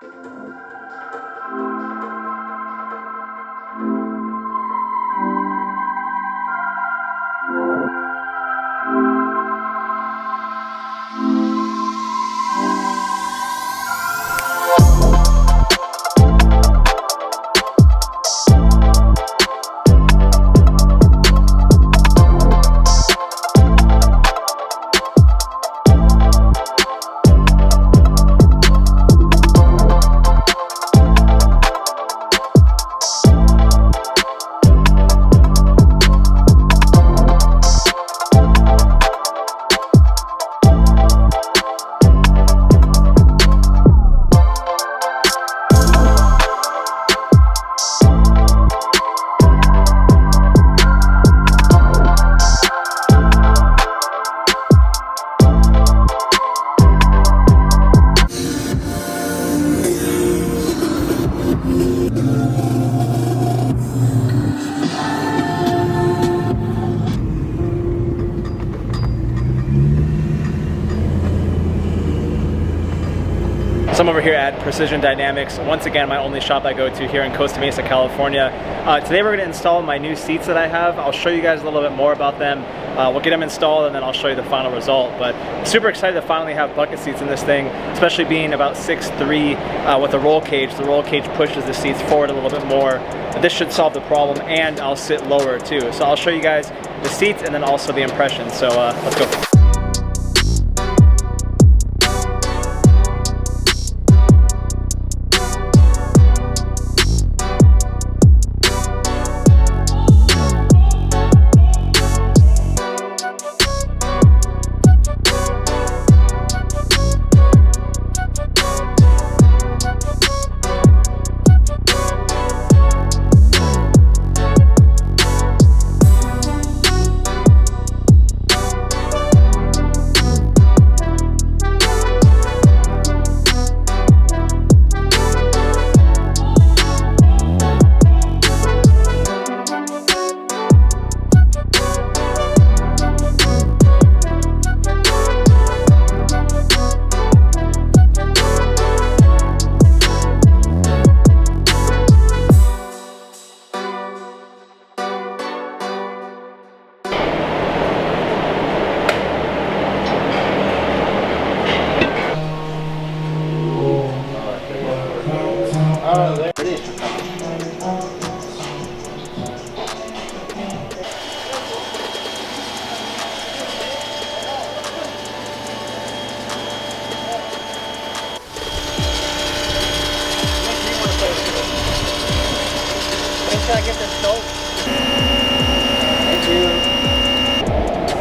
So I'm over here at Precision Dynamics, once again my only shop I go to here in Costa Mesa, California. Today we're going to install my new seats that I have. I'll show you guys a little bit more about them. We'll get them installed and then I'll show you the final result. But I'm super excited to finally have bucket seats in this thing, especially being about 6'3" with a roll cage. The roll cage pushes the seats forward a little bit more. This should solve the problem, and I'll sit lower too. So I'll show you guys the seats and then also the impressions. So let's go. Can I get this soap? Thank you.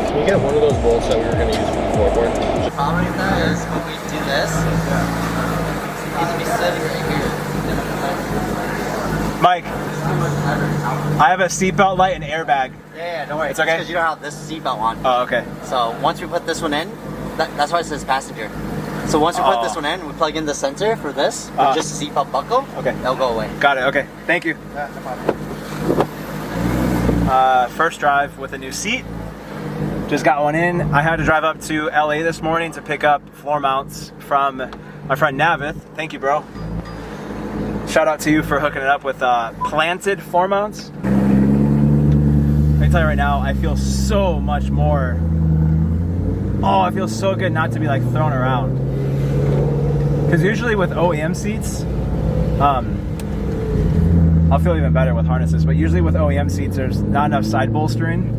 Can you get one of those bolts that we were going to use for the floorboard? The problem with that is when we do this, it needs to be sitting right here. Mike, I have a seatbelt light and airbag. Yeah, don't worry. It's okay? Because you don't have this seatbelt on. Oh, okay. So once we put this one in, that's why it says passenger. So once we put this one in, we plug in the sensor for this, with just a seatbelt buckle, okay, it'll go away. Got it, okay. Thank you. Yeah, no problem. First drive with a new seat. Just got one in. I had to drive up to LA this morning to pick up floor mounts from my friend Navith. Thank you, bro. Shout out to you for hooking it up with planted floor mounts. Let me tell you right now, I feel so much more. Oh, it feels so good not to be like thrown around. Because usually with OEM seats, I'll feel even better with harnesses, but usually with OEM seats, there's not enough side bolstering.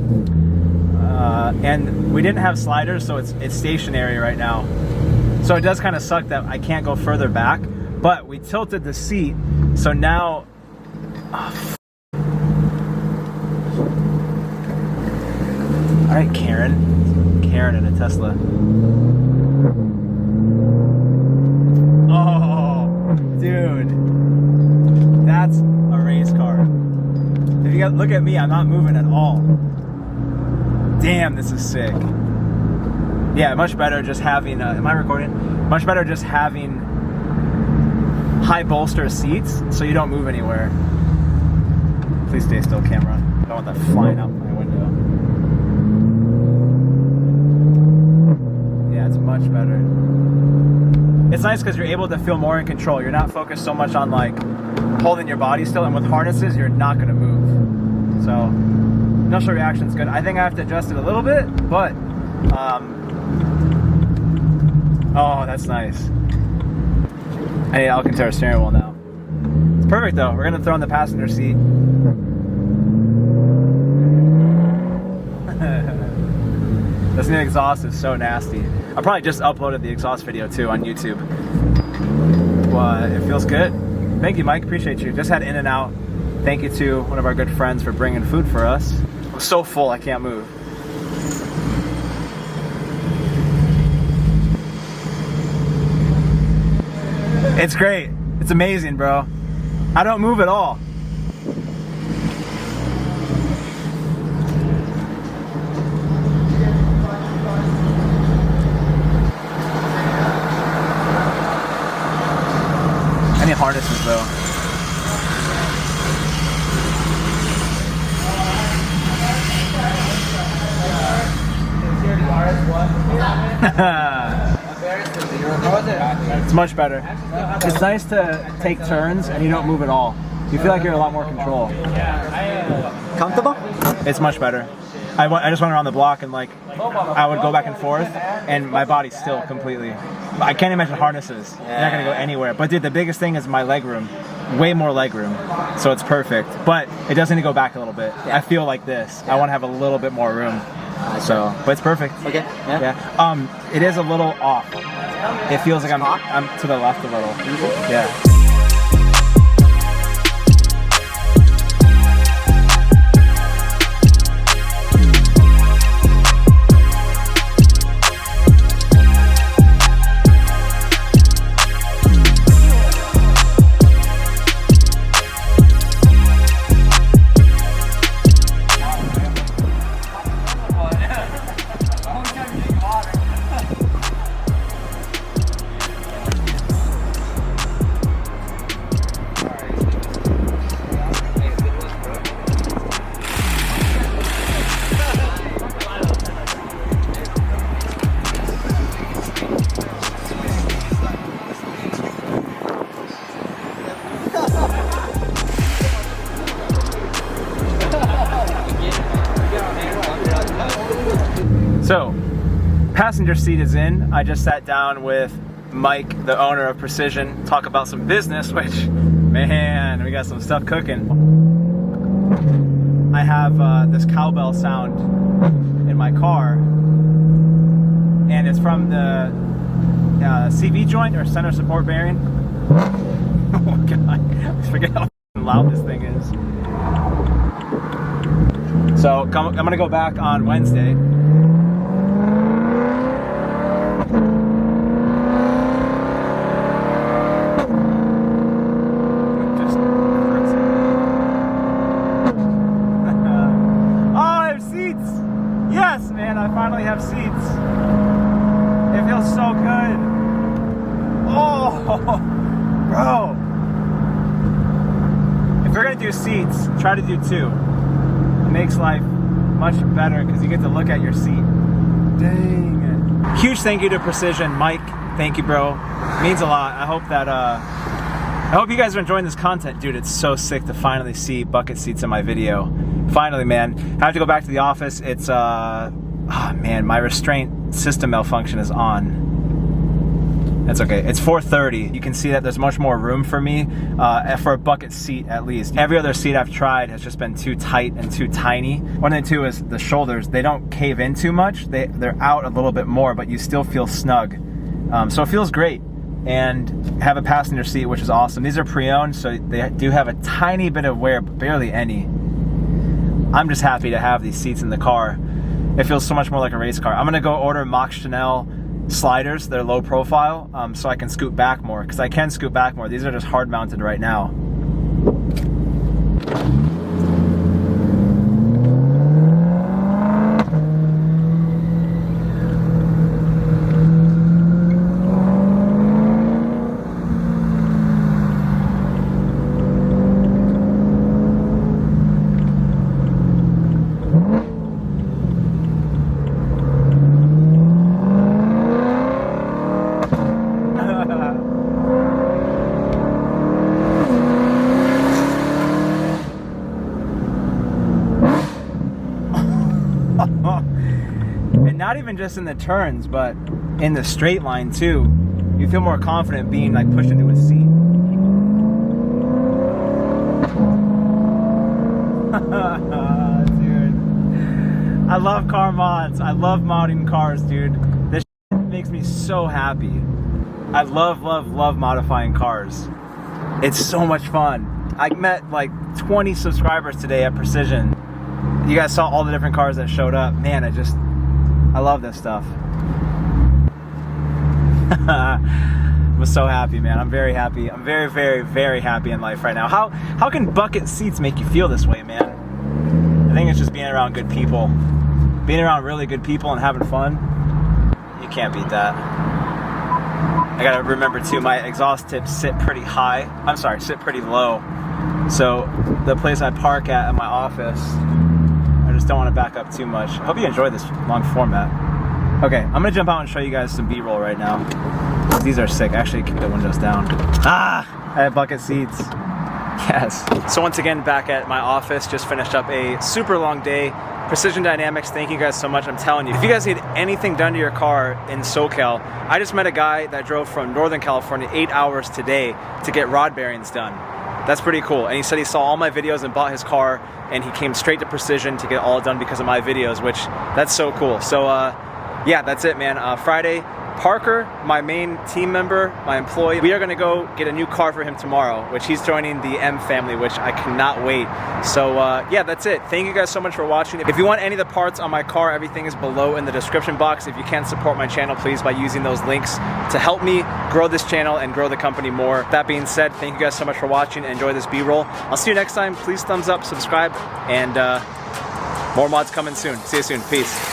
And we didn't have sliders, so it's stationary right now. So it does kind of suck that I can't go further back, but we tilted the seat, so now, all right, Karen in a Tesla. Oh, dude, that's a race car. If you guys look at me, I'm not moving at all. Damn, this is sick. Yeah, much better just having, am I recording? Much better just having high bolster seats so you don't move anywhere. Please stay still, camera. I don't want that flying out my window. Yeah, it's much better. it's nice because you're able to feel more in control. You're not focused so much on like holding your body still, and with harnesses, you're not gonna move. So, initial reaction's good. I think I have to adjust it a little bit, but, oh, that's nice. I need Alcantara steering wheel now. It's perfect though. We're gonna throw in the passenger seat. This new exhaust is so nasty. I probably just uploaded the exhaust video too on YouTube. But it feels good. Thank you, Mike. Appreciate you. Just had In-N-Out. Thank you to one of our good friends for bringing food for us. I'm so full I can't move. It's great. It's amazing, bro. I don't move at all. I need harnesses though. It's much better. It's nice to take turns and you don't move at all. You feel like you're a lot more control. Comfortable? It's much better. I just went around the block and like I would go back and forth and my body's still completely. I can't imagine harnesses. You're not gonna go anywhere. But dude, the biggest thing is my leg room. Way more leg room, so it's perfect. But it does need to go back a little bit. I feel like this. I want to have a little bit more room. So, but it's perfect. Okay. Yeah. It is a little off. It feels like I'm to the left a little. Yeah. So, passenger seat is in. I just sat down with Mike, the owner of Precision, talk about some business, which, man, we got some stuff cooking. I have this cowbell sound in my car, and it's from the CV joint, or center support bearing. Oh god, I forget how loud this thing is. So, I'm gonna go back on Wednesday. I finally have seats. It feels so good. Oh, bro. If you're gonna do seats, try to do two. It makes life much better because you get to look at your seat. Dang it. Huge thank you to Precision. Mike, thank you, bro. It means a lot. I hope that, I hope you guys are enjoying this content. Dude, it's so sick to finally see bucket seats in my video. Finally, man. I have to go back to the office. It's, oh man, my restraint system malfunction is on. That's okay. It's 4:30. You can see that there's much more room for me for a bucket seat at least. Every other seat I've tried has just been too tight and too tiny. One thing too is the shoulders. They don't cave in too much. They're out a little bit more, but you still feel snug. So it feels great. And have a passenger seat, which is awesome. These are pre-owned, so they do have a tiny bit of wear, but barely any. I'm just happy to have these seats in the car. It feels so much more like a race car. I'm gonna go order Mach Chanel sliders. They're low profile, so I can scoot back more, because I can scoot back more. These are just hard mounted right now. even just in the turns, but in the straight line too. You feel more confident being like pushed into a seat. Dude, I love car mods. I love modding cars, dude. This shit makes me so happy. I love modifying cars. It's so much fun. I met like 20 subscribers today at Precision. You guys saw all the different cars that showed up. Man, I love this stuff. I was so happy, man. I'm very happy. I'm very, very, very happy in life right now. How can bucket seats make you feel this way, man? I think it's just being around good people. Being around really good people and having fun. You can't beat that. I gotta remember too, my exhaust tips sit pretty high. I'm sorry, sit pretty low. So the place I park at my office, I just don't want to back up too much. I hope you enjoy this long format. Okay, I'm gonna jump out and show you guys some B-roll right now. These are sick. Actually, keep the windows down. I have bucket seats. Yes. So once again, back at my office, just finished up a super long day. Precision Dynamics, thank you guys so much. I'm telling you, if you guys need anything done to your car in SoCal, I just met a guy that drove from Northern California 8 hours today to get rod bearings done. That's pretty cool. And he said he saw all my videos and bought his car, and he came straight to Precision to get all done because of my videos, which that's so cool. So yeah, that's it, man. Friday, Parker, my main team member, my employee, we are gonna go get a new car for him tomorrow, which he's joining the M family, which I cannot wait. So yeah, that's it. Thank you guys so much for watching. If you want any of the parts on my car, everything is below in the description box. If you can support my channel, please, by using those links to help me grow this channel and grow the company more. That being said, thank you guys so much for watching. Enjoy this B-roll. I'll see you next time. Please thumbs up, subscribe, and more mods coming soon. See you soon. Peace.